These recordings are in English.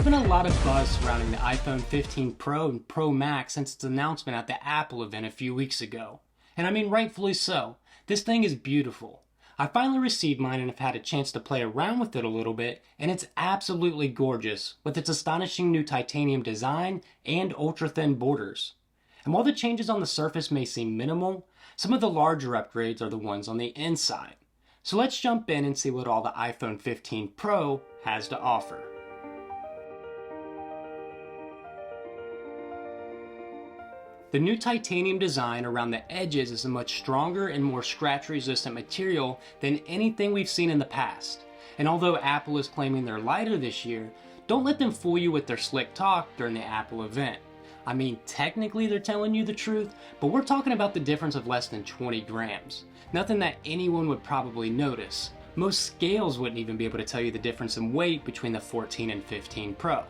been a lot of buzz surrounding the iPhone 15 Pro and Pro Max since its announcement at the Apple event a few weeks ago. And I mean rightfully so. This thing is beautiful. I finally received mine and have had a chance to play around with it a little bit, and it's absolutely gorgeous with its astonishing new titanium design and ultra-thin borders. And while the changes on the surface may seem minimal, some of the larger upgrades are the ones on the inside. So let's jump in and see what all the iPhone 15 Pro has to offer. The new titanium design around the edges is a much stronger and more scratch-resistant material than anything we've seen in the past. And although Apple is claiming they're lighter this year, don't let them fool you with their slick talk during the Apple event. I mean, technically they're telling you the truth, but we're talking about the difference of less than 20 grams. Nothing that anyone would probably notice. Most scales wouldn't even be able to tell you the difference in weight between the 14 and 15 Pro.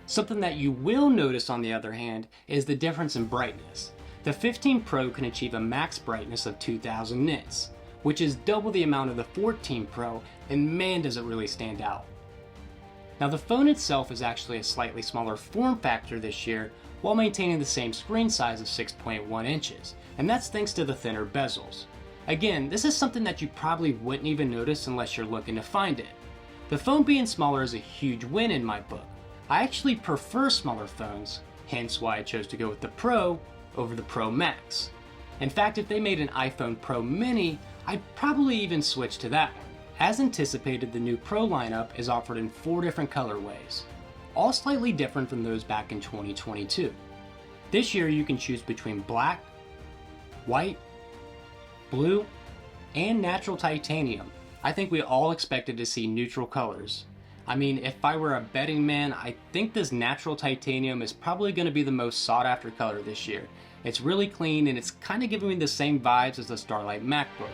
Something that you will notice, on the other hand, is the difference in brightness. The 15 Pro can achieve a max brightness of 2000 nits, which is double the amount of the 14 Pro, and man does it really stand out. Now the phone itself is actually a slightly smaller form factor this year, while maintaining the same screen size of 6.1 inches, and that's thanks to the thinner bezels. Again, this is something that you probably wouldn't even notice unless you're looking to find it. The phone being smaller is a huge win in my book. I actually prefer smaller phones, hence why I chose to go with the Pro over the Pro Max. In fact, if they made an iPhone Pro Mini, I'd probably even switch to that one. As anticipated, the new Pro lineup is offered in 4 different colorways, all slightly different from those back in 2022. This year you can choose between black, white, blue, and natural titanium. I think we all expected to see neutral colors. I mean, if I were a betting man, I think this natural titanium is probably going to be the most sought after color this year. It's really clean and it's kind of giving me the same vibes as the Starlight MacBook.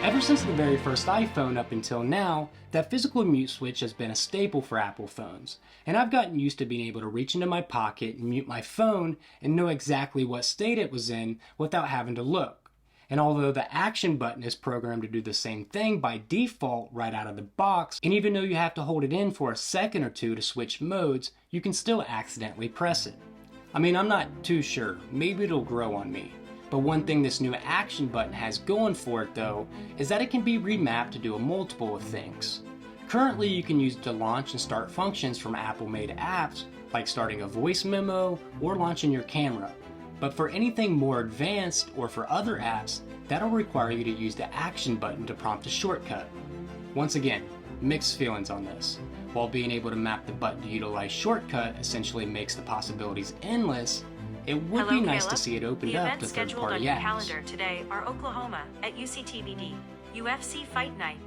Ever since the very first iPhone up until now, that physical mute switch has been a staple for Apple phones, and I've gotten used to being able to reach into my pocket and mute my phone and know exactly what state it was in without having to look. And although the action button is programmed to do the same thing by default right out of the box, and even though you have to hold it in for a second or two to switch modes, you can still accidentally press it. I mean, I'm not too sure, maybe it'll grow on me. But one thing this new action button has going for it though, is that it can be remapped to do a multiple of things. Currently you can use it to launch and start functions from Apple-made apps, like starting a voice memo or launching your camera. But for anything more advanced or for other apps, that'll require you to use the action button to prompt a shortcut. Once again, mixed feelings on this. While being able to map the button to utilize shortcut essentially makes the possibilities endless, it would be nice to see it opened up to third-party apps. The events scheduled on your calendar today are Oklahoma at UCTVD, UFC Fight Night,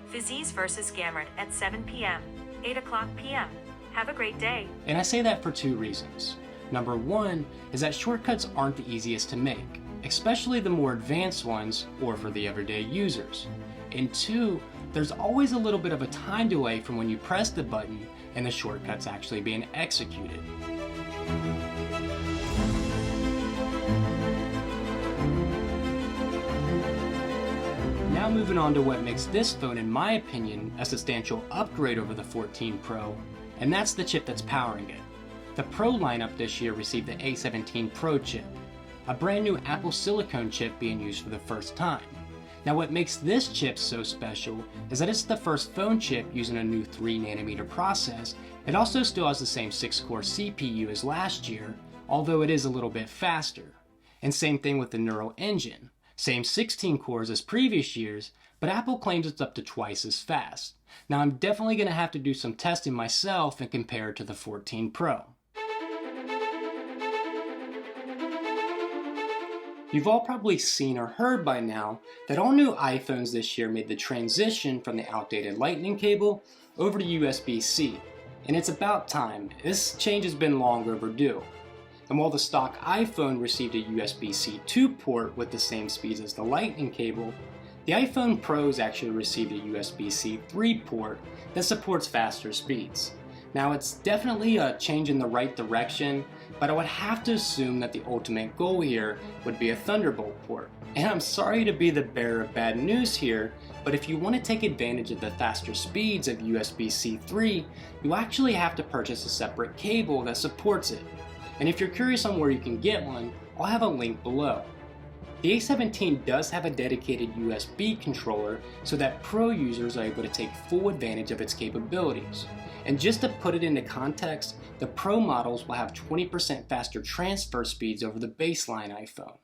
Fizie's vs. Gamrot at 7 p.m., 8 o'clock p.m. Have a great day. And I say that for 2 reasons. Number 1 is that shortcuts aren't the easiest to make, especially the more advanced ones or for the everyday users. And 2, there's always a little bit of a time delay from when you press the button and the shortcut's actually being executed. Now moving on to what makes this phone, in my opinion, a substantial upgrade over the 14 Pro, and that's the chip that's powering it. The Pro lineup this year received the A17 Pro chip, a brand new Apple silicone chip being used for the first time. Now what makes this chip so special is that it's the first phone chip using a new 3nm process. It also still has the same 6-core CPU as last year, although it is a little bit faster. And same thing with the Neural Engine. Same 16 cores as previous years, but Apple claims it's up to twice as fast. Now I'm definitely going to have to do some testing myself and compare it to the 14 Pro. You've all probably seen or heard by now that all new iPhones this year made the transition from the outdated Lightning cable over to USB-C. And it's about time. This change has been long overdue. And while the stock iPhone received a USB-C 2 port with the same speeds as the Lightning cable, the iPhone Pros actually received a USB-C 3 port that supports faster speeds. Now it's definitely a change in the right direction, but I would have to assume that the ultimate goal here would be a Thunderbolt port. And I'm sorry to be the bearer of bad news here, but if you want to take advantage of the faster speeds of USB-C 3, you actually have to purchase a separate cable that supports it. And if you're curious on where you can get one, I'll have a link below. The A17 does have a dedicated USB controller so that Pro users are able to take full advantage of its capabilities. And just to put it into context, the Pro models will have 20% faster transfer speeds over the baseline iPhone.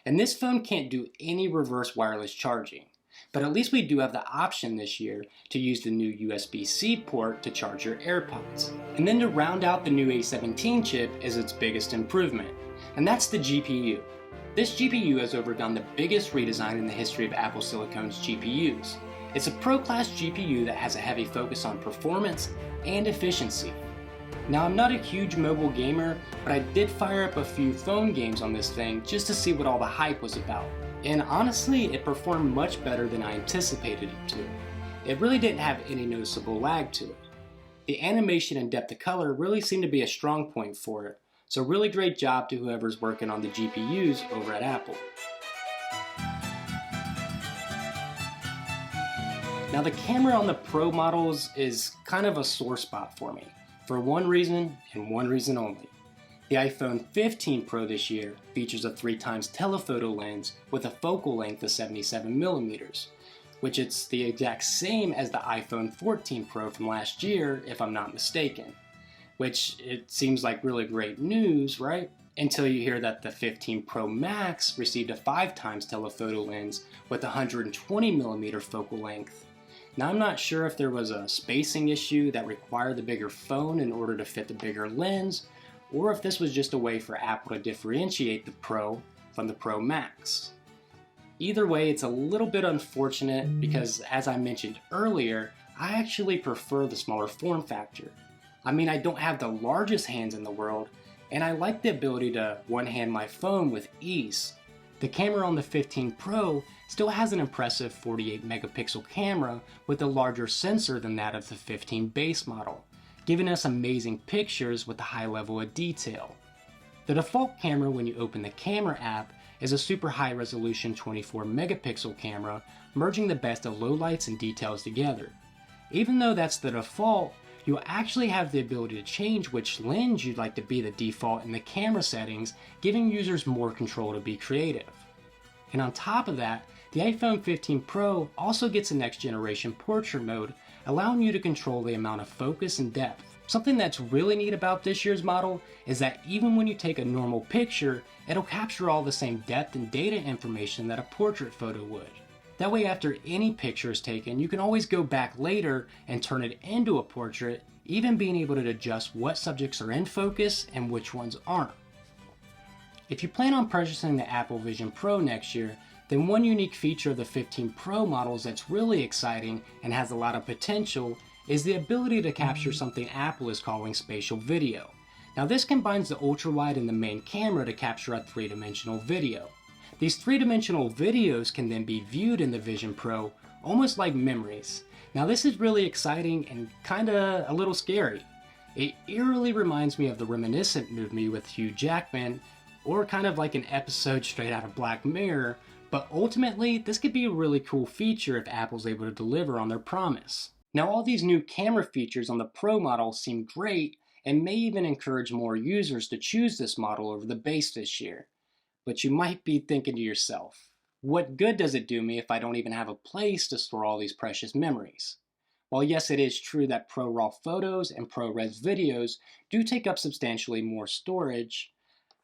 And this phone can't do any reverse wireless charging, but at least we do have the option this year to use the new USB-C port to charge your AirPods. And then to round out the new A17 chip is its biggest improvement, and that's the GPU. This GPU has undergone the biggest redesign in the history of Apple Silicon's GPUs. It's a pro-class GPU that has a heavy focus on performance and efficiency. Now, I'm not a huge mobile gamer, but I did fire up a few phone games on this thing just to see what all the hype was about. And honestly, it performed much better than I anticipated it to. It really didn't have any noticeable lag to it. The animation and depth of color really seemed to be a strong point for it, so really great job to whoever's working on the GPUs over at Apple. Now, the camera on the Pro models is kind of a sore spot for me, for one reason and one reason only. The iPhone 15 Pro this year features a 3x telephoto lens with a focal length of 77mm, which is the exact same as the iPhone 14 Pro from last year, if I'm not mistaken. Which it seems like really great news, right? Until you hear that the 15 Pro Max received a 5x telephoto lens with 120mm focal length. Now, I'm not sure if there was a spacing issue that required the bigger phone in order to fit the bigger lens, or if this was just a way for Apple to differentiate the Pro from the Pro Max. Either way, it's a little bit unfortunate because, as I mentioned earlier, I actually prefer the smaller form factor. I mean, I don't have the largest hands in the world, and I like the ability to one-hand my phone with ease. The camera on the 15 Pro still has an impressive 48 megapixel camera with a larger sensor than that of the 15 base model, giving us amazing pictures with a high level of detail. The default camera when you open the camera app is a super high resolution 24 megapixel camera, merging the best of lowlights and details together. Even though that's the default, you'll actually have the ability to change which lens you'd like to be the default in the camera settings, giving users more control to be creative. And on top of that, the iPhone 15 Pro also gets a next generation portrait mode, allowing you to control the amount of focus and depth. Something that's really neat about this year's model is that even when you take a normal picture, it'll capture all the same depth and data information that a portrait photo would. That way, after any picture is taken, you can always go back later and turn it into a portrait, even being able to adjust what subjects are in focus and which ones aren't. If you plan on purchasing the Apple Vision Pro next year, then one unique feature of the 15 Pro models that's really exciting and has a lot of potential is the ability to capture something Apple is calling spatial video. Now, this combines the ultra-wide and the main camera to capture a three-dimensional video. These three-dimensional videos can then be viewed in the Vision Pro almost like memories. Now, this is really exciting and kinda a little scary. It eerily reminds me of the Reminiscent movie with Hugh Jackman, or kind of like an episode straight out of Black Mirror, but ultimately this could be a really cool feature if Apple's able to deliver on their promise. Now, all these new camera features on the Pro model seem great and may even encourage more users to choose this model over the base this year. But you might be thinking to yourself, what good does it do me if I don't even have a place to store all these precious memories? While yes, it is true that ProRAW photos and ProRes videos do take up substantially more storage,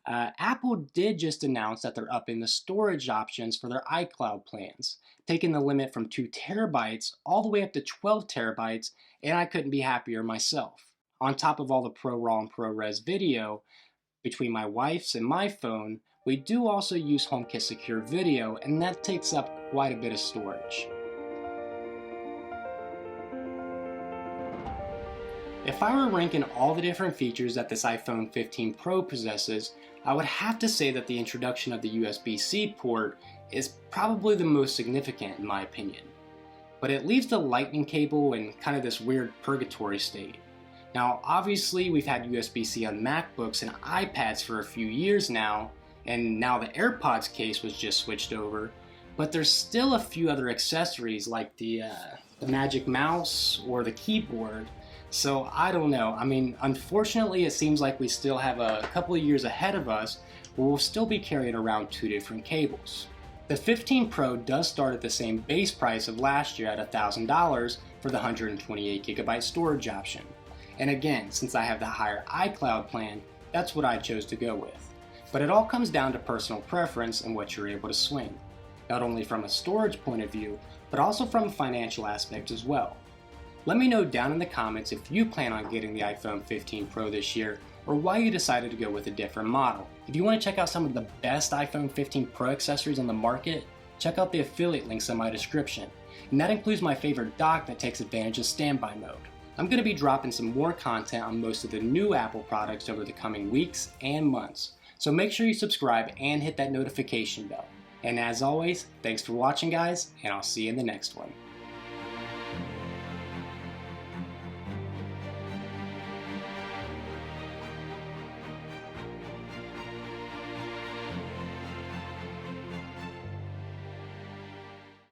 Apple did just announce that they're upping the storage options for their iCloud plans, taking the limit from 2 terabytes all the way up to 12 terabytes, and I couldn't be happier myself. On top of all the ProRAW and ProRes video, between my wife's and my phone, we do also use HomeKit Secure Video, and that takes up quite a bit of storage. If I were ranking all the different features that this iPhone 15 Pro possesses, I would have to say that the introduction of the USB-C port is probably the most significant in my opinion. But it leaves the lightning cable in kind of this weird purgatory state. Now, obviously we've had USB-C on MacBooks and iPads for a few years now, and now the AirPods case was just switched over, but there's still a few other accessories like the Magic Mouse or the keyboard. So I don't know. I mean, unfortunately, it seems like we still have a couple of years ahead of us where we'll still be carrying around 2 different cables. The 15 Pro does start at the same base price of last year at $1,000 for the 128GB storage option. And again, since I have the higher iCloud plan, that's what I chose to go with. But it all comes down to personal preference and what you're able to swing, not only from a storage point of view, but also from a financial aspect as well. Let me know down in the comments if you plan on getting the iPhone 15 Pro this year, or why you decided to go with a different model. If you want to check out some of the best iPhone 15 Pro accessories on the market, check out the affiliate links in my description. And that includes my favorite dock that takes advantage of standby mode. I'm going to be dropping some more content on most of the new Apple products over the coming weeks and months. So make sure you subscribe and hit that notification bell. And as always, thanks for watching guys, and I'll see you in the next one.